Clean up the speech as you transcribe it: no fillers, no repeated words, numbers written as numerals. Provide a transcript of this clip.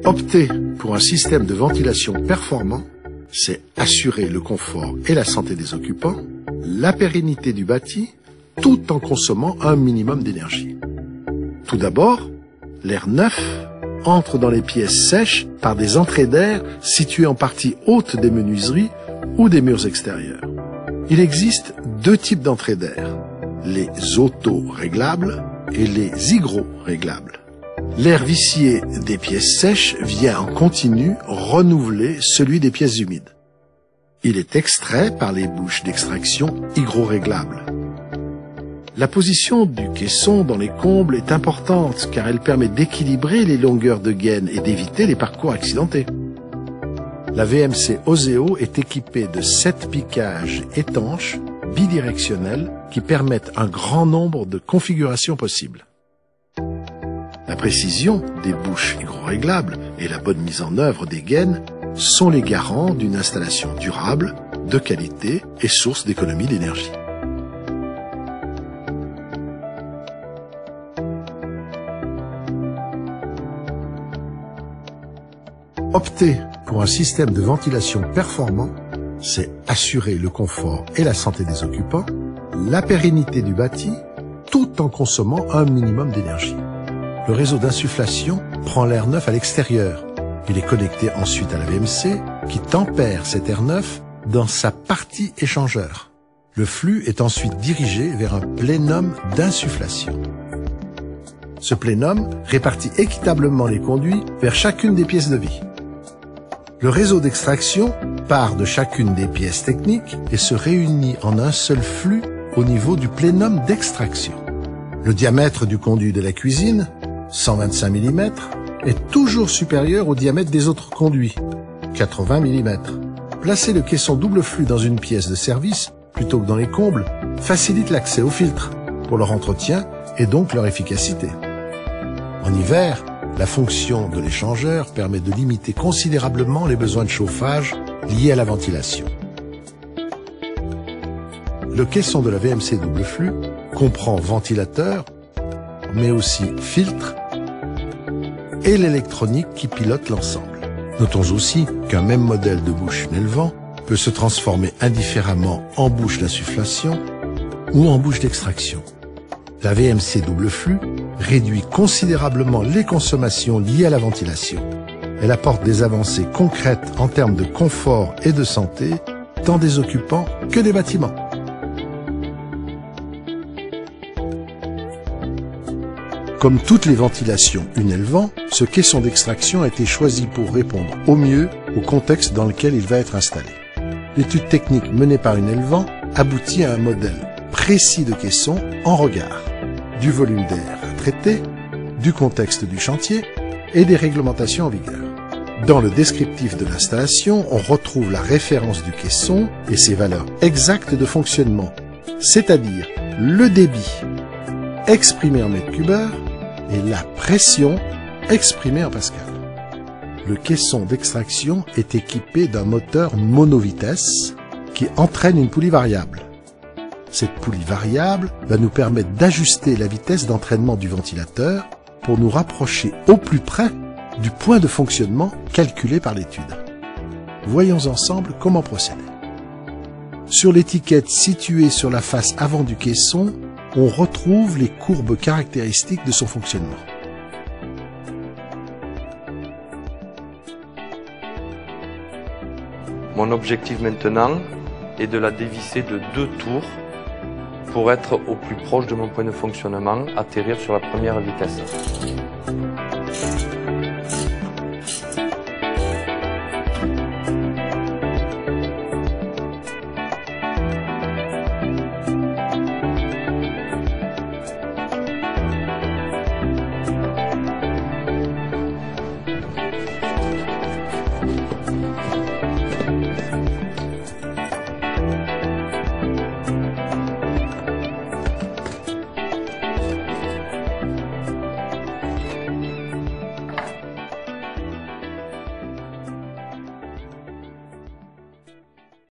Opter pour un système de ventilation performant, c'est assurer le confort et la santé des occupants, la pérennité du bâti, tout en consommant un minimum d'énergie. Tout d'abord, l'air neuf entre dans les pièces sèches par des entrées d'air situées en partie haute des menuiseries ou des murs extérieurs. Il existe deux types d'entrées d'air, les auto-réglables et les hygro-réglables. L'air vicié des pièces sèches vient en continu renouveler celui des pièces humides. Il est extrait par les bouches d'extraction hygro-réglables. La position du caisson dans les combles est importante car elle permet d'équilibrer les longueurs de gaine et d'éviter les parcours accidentés. La VMC Oseo est équipée de 7 piquages étanches bidirectionnels qui permettent un grand nombre de configurations possibles. La précision des bouches hygro-réglables et la bonne mise en œuvre des gaines sont les garants d'une installation durable, de qualité et source d'économie d'énergie. Opter pour un système de ventilation performant, c'est assurer le confort et la santé des occupants, la pérennité du bâti, tout en consommant un minimum d'énergie. Le réseau d'insufflation prend l'air neuf à l'extérieur. Il est connecté ensuite à la VMC qui tempère cet air neuf dans sa partie échangeur. Le flux est ensuite dirigé vers un plénum d'insufflation. Ce plénum répartit équitablement les conduits vers chacune des pièces de vie. Le réseau d'extraction part de chacune des pièces techniques et se réunit en un seul flux au niveau du plénum d'extraction. Le diamètre du conduit de la cuisine, 125 mm, est toujours supérieur au diamètre des autres conduits, 80 mm. Placer le caisson double flux dans une pièce de service, plutôt que dans les combles, facilite l'accès aux filtres pour leur entretien et donc leur efficacité. En hiver, la fonction de l'échangeur permet de limiter considérablement les besoins de chauffage liés à la ventilation. Le caisson de la VMC double flux comprend ventilateur, mais aussi filtre et l'électronique qui pilote l'ensemble. Notons aussi qu'un même modèle de bouche Nelvent peut se transformer indifféremment en bouche d'insufflation ou en bouche d'extraction. La VMC double flux réduit considérablement les consommations liées à la ventilation. Elle apporte des avancées concrètes en termes de confort et de santé, tant des occupants que des bâtiments. Comme toutes les ventilations Unelvent, ce caisson d'extraction a été choisi pour répondre au mieux au contexte dans lequel il va être installé. L'étude technique menée par Unelvent aboutit à un modèle précis de caisson en regard du volume d'air à traiter, du contexte du chantier et des réglementations en vigueur. Dans le descriptif de l'installation, on retrouve la référence du caisson et ses valeurs exactes de fonctionnement, c'est-à-dire le débit exprimé en mètres cubes et la pression exprimée en pascal. Le caisson d'extraction est équipé d'un moteur monovitesse qui entraîne une poulie variable. Cette poulie variable va nous permettre d'ajuster la vitesse d'entraînement du ventilateur pour nous rapprocher au plus près du point de fonctionnement calculé par l'étude. Voyons ensemble comment procéder. Sur l'étiquette située sur la face avant du caisson, on retrouve les courbes caractéristiques de son fonctionnement. Mon objectif maintenant est de la dévisser de 2 tours pour être au plus proche de mon point de fonctionnement, atterrir sur la première vitesse.